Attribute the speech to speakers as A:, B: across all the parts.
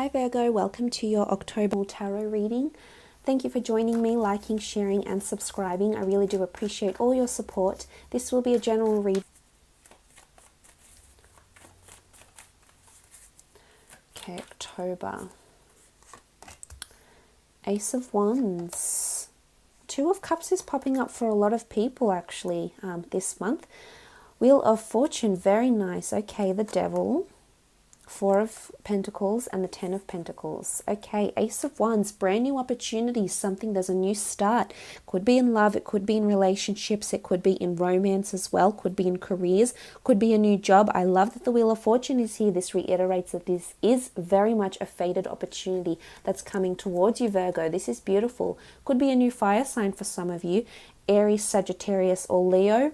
A: Hi Virgo, welcome to your October tarot reading. Thank you for joining me, liking, sharing and subscribing. I really do appreciate all your support. This will be a general read. Okay, October. Ace of Wands. Two of Cups is popping up for a lot of people actually this month. Wheel of Fortune, very nice. Okay, the Devil. Four of Pentacles and the Ten of Pentacles. Okay, Ace of Wands, brand new opportunities, something, there's a new start. Could be in love, it could be in relationships, it could be in romance as well, could be in careers, could be a new job. I love that the Wheel of Fortune is here. This reiterates that this is very much a fated opportunity that's coming towards you, Virgo. This is beautiful. Could be a new fire sign for some of you, Aries, Sagittarius or Leo.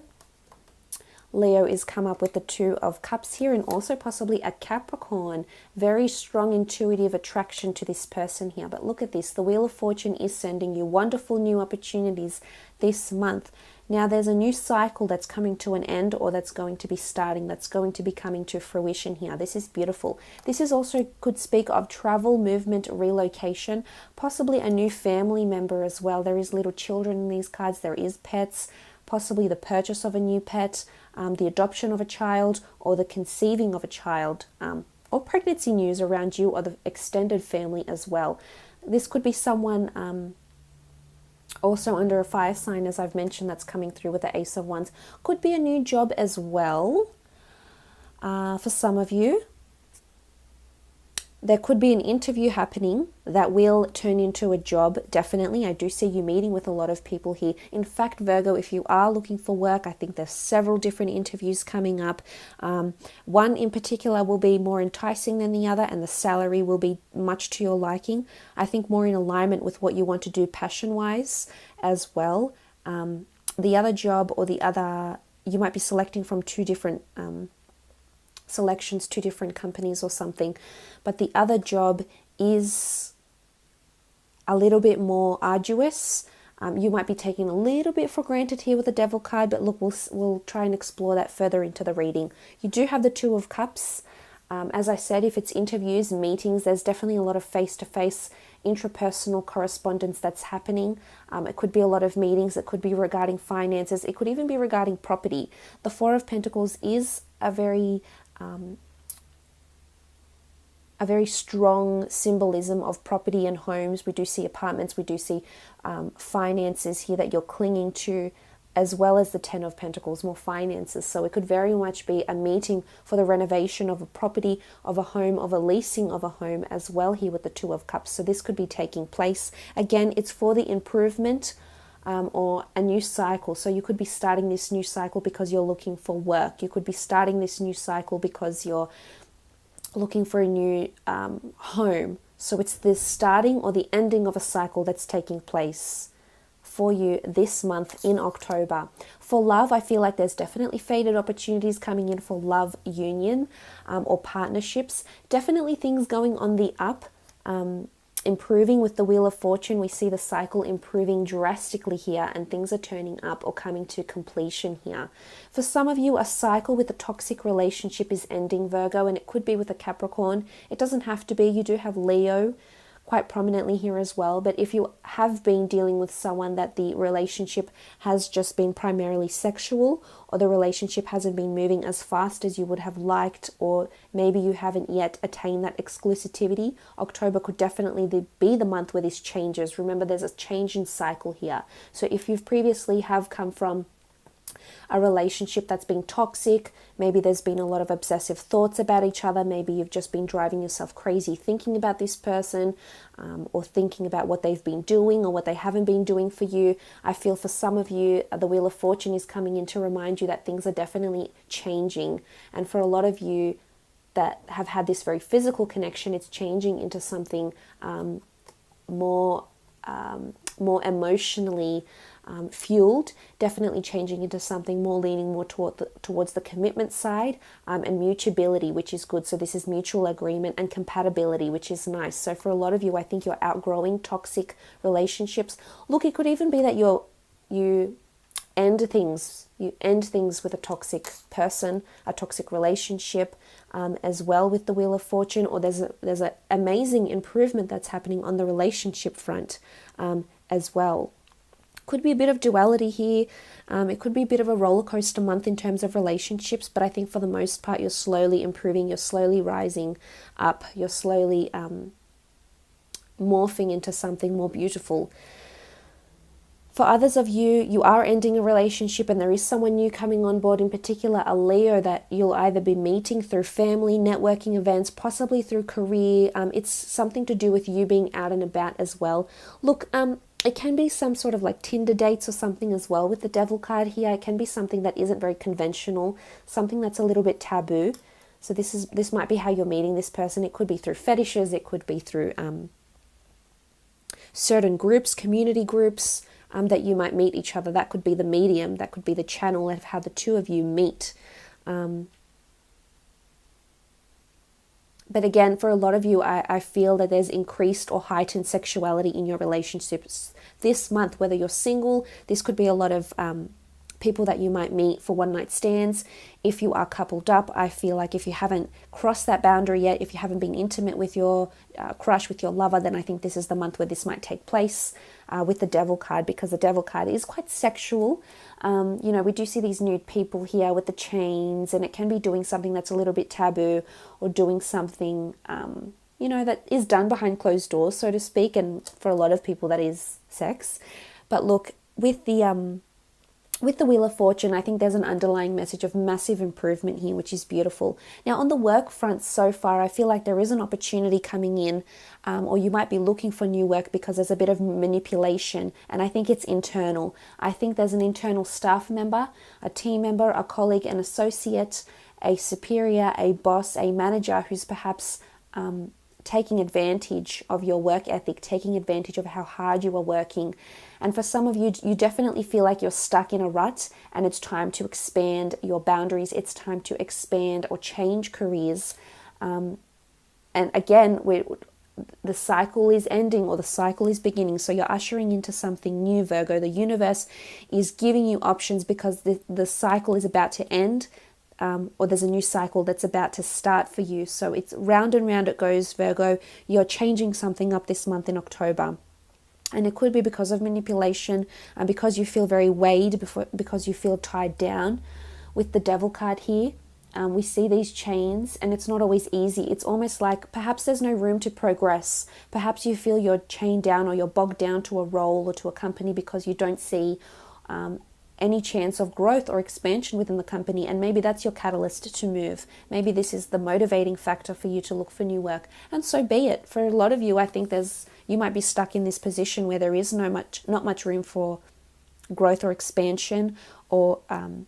A: Leo is come up with the Two of Cups here, and also possibly a Capricorn. Very strong intuitive attraction to this person here. But look at this. The Wheel of Fortune is sending you wonderful new opportunities this month. Now there's a new cycle that's coming to an end, or that's going to be starting, that's going to be coming to fruition here. This is beautiful. This is also could speak of travel, movement, relocation, possibly a new family member as well. There is little children in these cards. There is pets, possibly the purchase of a new pet, the adoption of a child, or the conceiving of a child, or pregnancy news around you or the extended family as well. This could be someone also under a fire sign, as I've mentioned, that's coming through with the Ace of Wands. Could be a new job as well for some of you. There could be an interview happening that will turn into a job, definitely. I do see you meeting with a lot of people here. In fact, Virgo, if you are looking for work, I think there's several different interviews coming up. One in particular will be more enticing than the other, and the salary will be much to your liking. I think more in alignment with what you want to do passion-wise as well. The other job or the other, you might be selecting from two different selections, two different companies or something, but the other job is a little bit more arduous. You might be taking a little bit for granted here with the Devil card, but look, we'll try and explore that further into the reading. You do have the Two of Cups. As I said, if it's interviews, meetings, there's definitely a lot of face-to-face intrapersonal correspondence that's happening. It could be a lot of meetings. It could be regarding finances. It could even be regarding property. The Four of Pentacles is a very strong symbolism of property and homes. We do see apartments, we do see finances here that you're clinging to, as well as the Ten of Pentacles, more finances. So it could very much be a meeting for the renovation of a property, of a home, of a leasing of a home as well here with the Two of Cups. So this could be taking place. Again, it's for the improvement or a new cycle. So you could be starting this new cycle because you're looking for work. You could be starting this new cycle because you're looking for a new home. So it's the starting or the ending of a cycle that's taking place for you this month in October. For love, I feel like there's definitely fated opportunities coming in for love union or partnerships. Definitely things going on the up. Improving with the Wheel of Fortune, we see the cycle improving drastically here, and things are turning up or coming to completion here. For some of you, a cycle with a toxic relationship is ending, Virgo, and it could be with a Capricorn. It doesn't have to be. You do have Leo quite prominently here as well, but if you have been dealing with someone that the relationship has just been primarily sexual, or the relationship hasn't been moving as fast as you would have liked, or maybe you haven't yet attained that exclusivity, October could definitely be the month where this changes. Remember, there's a change in cycle here. So if you've previously have come from a relationship that's been toxic, maybe there's been a lot of obsessive thoughts about each other, maybe you've just been driving yourself crazy thinking about this person, or thinking about what they've been doing or what they haven't been doing for you. I feel for some of you, the Wheel of Fortune is coming in to remind you that things are definitely changing. And for a lot of you that have had this very physical connection, it's changing into something more emotionally fueled, definitely changing into something more leaning more towards the commitment side, and mutability, which is good. So this is mutual agreement and compatibility, which is nice. So for a lot of you, I think you're outgrowing toxic relationships. Look, it could even be that you end things. You end things with a toxic person, a toxic relationship, as well with the Wheel of Fortune, or there's an amazing improvement that's happening on the relationship front as well. Could be a bit of duality here. It could be a bit of a roller coaster month in terms of relationships, but I think for the most part you're slowly improving, you're slowly rising up, you're slowly morphing into something more beautiful. For others of you, you are ending a relationship and there is someone new coming on board, in particular a Leo that you'll either be meeting through family, networking events, possibly through career. It's something to do with you being out and about as well. Look, it can be some sort of like Tinder dates or something as well with the Devil card here. It can be something that isn't very conventional, something that's a little bit taboo. So this might be how you're meeting this person. It could be through fetishes, it could be through certain groups, community groups, that you might meet each other. That could be the medium, that could be the channel of how the two of you meet. But again, for a lot of you, I feel that there's increased or heightened sexuality in your relationships this month. Whether you're single, this could be a lot of people that you might meet for one night stands. If you are coupled up, I feel like if you haven't crossed that boundary yet, if you haven't been intimate with your crush, with your lover, then I think this is the month where this might take place with the Devil card, because the Devil card is quite sexual. We do see these nude people here with the chains, and it can be doing something that's a little bit taboo, or doing something, that is done behind closed doors, so to speak, and for a lot of people that is sex. But look, with the Wheel of Fortune, I think there's an underlying message of massive improvement here, which is beautiful. Now, on the work front so far, I feel like there is an opportunity coming in, or you might be looking for new work because there's a bit of manipulation, and I think it's internal. I think there's an internal staff member, a team member, a colleague, an associate, a superior, a boss, a manager who's perhaps taking advantage of your work ethic, taking advantage of how hard you are working. And for some of you, you definitely feel like you're stuck in a rut and it's time to expand your boundaries. It's time to expand or change careers. And again, the cycle is ending or the cycle is beginning. So you're ushering into something new, Virgo. The universe is giving you options because the cycle is about to end. Or there's a new cycle that's about to start for you. So it's round and round it goes, Virgo. You're changing something up this month in October. And it could be because of manipulation, and because you feel very weighed, because you feel tied down. With the Devil card here, we see these chains, and it's not always easy. It's almost like perhaps there's no room to progress. Perhaps you feel you're chained down, or you're bogged down to a role or to a company because you don't see any chance of growth or expansion within the company, and maybe that's your catalyst to move. Maybe this is the motivating factor for you to look for new work, and so be it. For a lot of you, I think you might be stuck in this position where there is not much room for growth or expansion or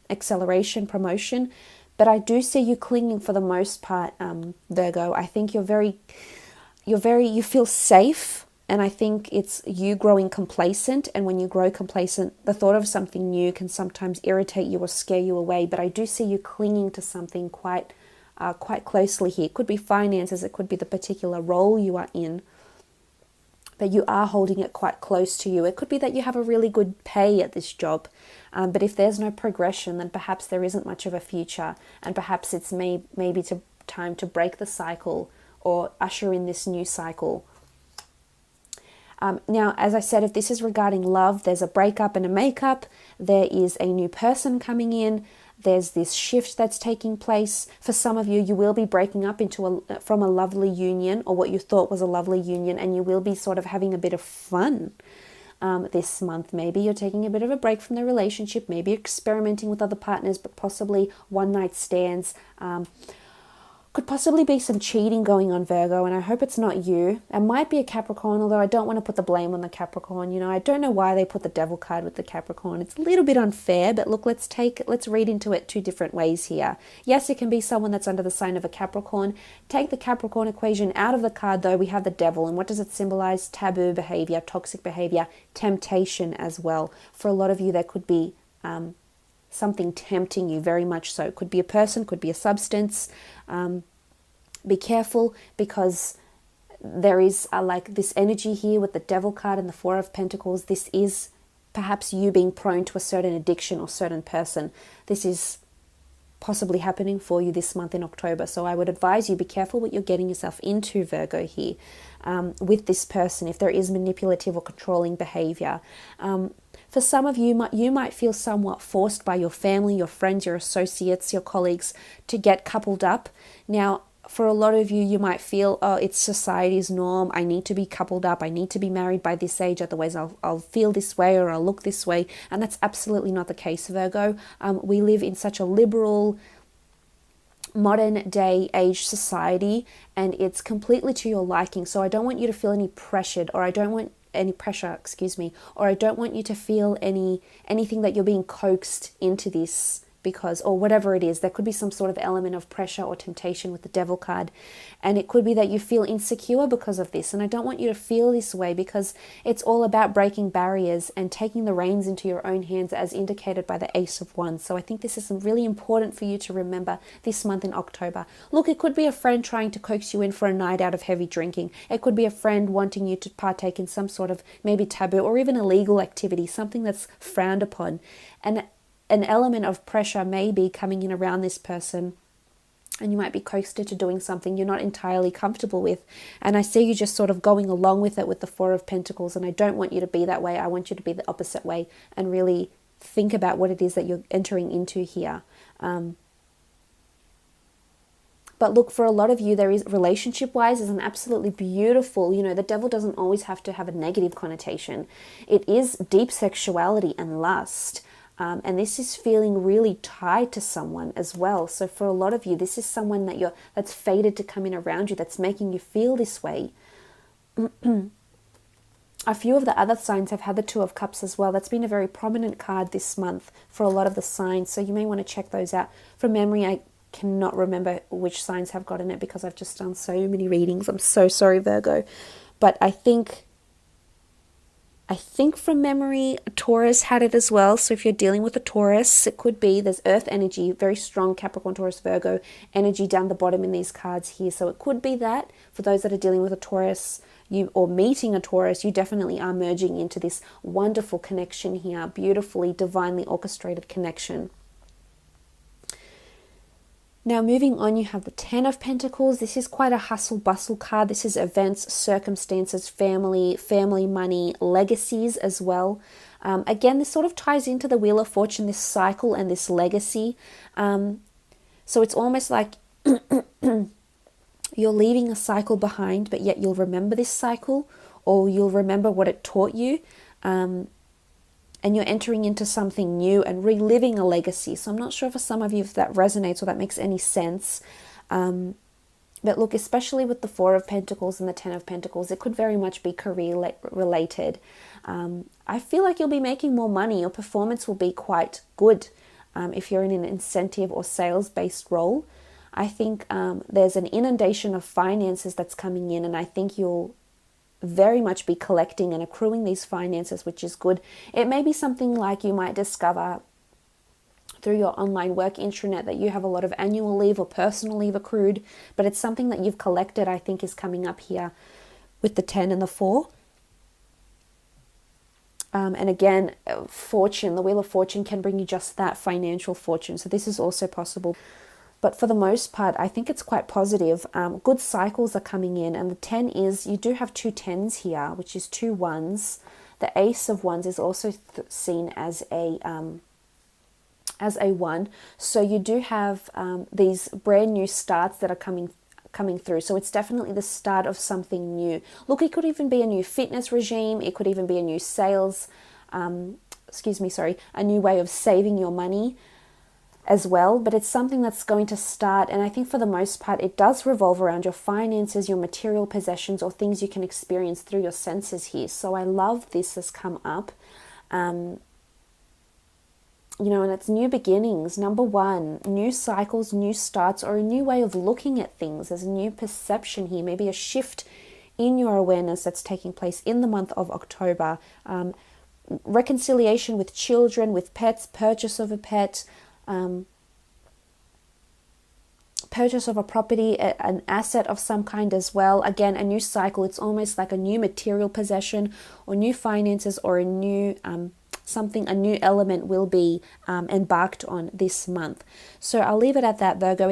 A: acceleration, promotion. But I do see you clinging for the most part, Virgo. I think you feel safe. And I think it's you growing complacent. And when you grow complacent, the thought of something new can sometimes irritate you or scare you away. But I do see you clinging to something quite closely here. It could be finances. It could be the particular role you are in. But you are holding it quite close to you. It could be that you have a really good pay at this job. But if there's no progression, then perhaps there isn't much of a future. And perhaps it's maybe time to break the cycle or usher in this new cycle. Now, as I said, if this is regarding love, there's a breakup and a makeup. There is a new person coming in. There's this shift that's taking place. For some of you, you will be breaking up from a lovely union, or what you thought was a lovely union, and you will be sort of having a bit of fun this month. Maybe you're taking a bit of a break from the relationship, maybe experimenting with other partners, but possibly one night stands. Could possibly be some cheating going on, Virgo, and I hope it's not you. It might be a Capricorn, although I don't want to put the blame on the Capricorn. I don't know why they put the Devil card with the Capricorn. It's a little bit unfair, but look, let's read into it two different ways here. Yes, it can be someone that's under the sign of a Capricorn. Take the Capricorn equation out of the card, though, we have the Devil, and what does it symbolize? Taboo behavior, toxic behavior, temptation as well. For a lot of you, there could be something tempting you, very much so. It could be a person, could be a substance. Be careful, because there is like this energy here with the Devil card and the Four of Pentacles. This is perhaps you being prone to a certain addiction or certain person. This is possibly happening for you this month in October. So I would advise you, be careful what you're getting yourself into, Virgo, here with this person, if there is manipulative or controlling behavior. For some of you, you might feel somewhat forced by your family, your friends, your associates, your colleagues to get coupled up. Now, for a lot of you, you might feel, oh, it's society's norm. I need to be coupled up. I need to be married by this age. Otherwise, I'll feel this way or I'll look this way. And that's absolutely not the case, Virgo. We live in such a liberal, modern day age society, and it's completely to your liking. So I don't want you to feel any pressured, or I don't want any pressure, or I don't want you to feel anything that you're being coaxed into this because, or whatever it is. There could be some sort of element of pressure or temptation with the Devil card, and it could be that you feel insecure because of this, and I don't want you to feel this way, because it's all about breaking barriers and taking the reins into your own hands, as indicated by the Ace of Wands. So I think this is really important for you to remember this month in October. Look, it could be a friend trying to coax you in for a night out of heavy drinking. It could be a friend wanting you to partake in some sort of maybe taboo or even illegal activity, something that's frowned upon. And an element of pressure may be coming in around this person, and you might be coaxed into doing something you're not entirely comfortable with. And I see you just sort of going along with it with the Four of Pentacles, and I don't want you to be that way. I want you to be the opposite way and really think about what it is that you're entering into here. But look, for a lot of you, there is, relationship-wise, is an absolutely beautiful, the Devil doesn't always have to have a negative connotation. It is deep sexuality and lust. And this is feeling really tied to someone as well. So for a lot of you, this is someone that's fated to come in around you, that's making you feel this way. A few of the other signs have had the Two of Cups as well. That's been a very prominent card this month for a lot of the signs. So you may want to check those out. From memory, I cannot remember which signs have gotten it because I've just done so many readings. I'm so sorry, Virgo. But I think from memory, a Taurus had it as well. So if you're dealing with a Taurus, it could be, there's earth energy, very strong Capricorn, Taurus, Virgo energy down the bottom in these cards here. So it could be that for those that are dealing with a Taurus, or meeting a Taurus, you definitely are merging into this wonderful connection here, beautifully, divinely orchestrated connection. Now moving on, you have the Ten of Pentacles. This is quite a hustle-bustle card. This is events, circumstances, family money, legacies as well. Again, this sort of ties into the Wheel of Fortune, this cycle and this legacy. So it's almost like you're leaving a cycle behind, but yet you'll remember this cycle, or you'll remember what it taught you. And you're entering into something new and reliving a legacy. So I'm not sure for some of you if that resonates or that makes any sense. But look, especially with the Four of Pentacles and the Ten of Pentacles, it could very much be career related. I feel like you'll be making more money. Your performance will be quite good if you're in an incentive or sales-based role. I think there's an inundation of finances that's coming in, and I think you'll very much be collecting and accruing these finances, which is good. It may be something like you might discover through your online work intranet that you have a lot of annual leave or personal leave accrued, but it's something that you've collected, I think, is coming up here with the 10 and the 4. And again, fortune, the Wheel of Fortune can bring you just that, financial fortune. So this is also possible. But for the most part, I think it's quite positive. Good cycles are coming in. And the 10 is, you do have two 10s here, which is two 1s. The Ace of Wands is also seen as a 1. So you do have these brand new starts that are coming through. So it's definitely the start of something new. Look, it could even be a new fitness regime. It could even be a new sales, a new way of saving your money as well, but it's something that's going to start, and I think for the most part it does revolve around your finances, your material possessions, or things you can experience through your senses here. So I love this has come up, and it's new beginnings. Number 1, new cycles, new starts, or a new way of looking at things. There's a new perception here, maybe a shift in your awareness that's taking place in the month of October. Reconciliation with children, with pets, purchase of a pet, purchase of a property, an asset of some kind as well. Again, a new cycle. It's almost like a new material possession or new finances or a new a new element will be embarked on this month. So I'll leave it at that, Virgo.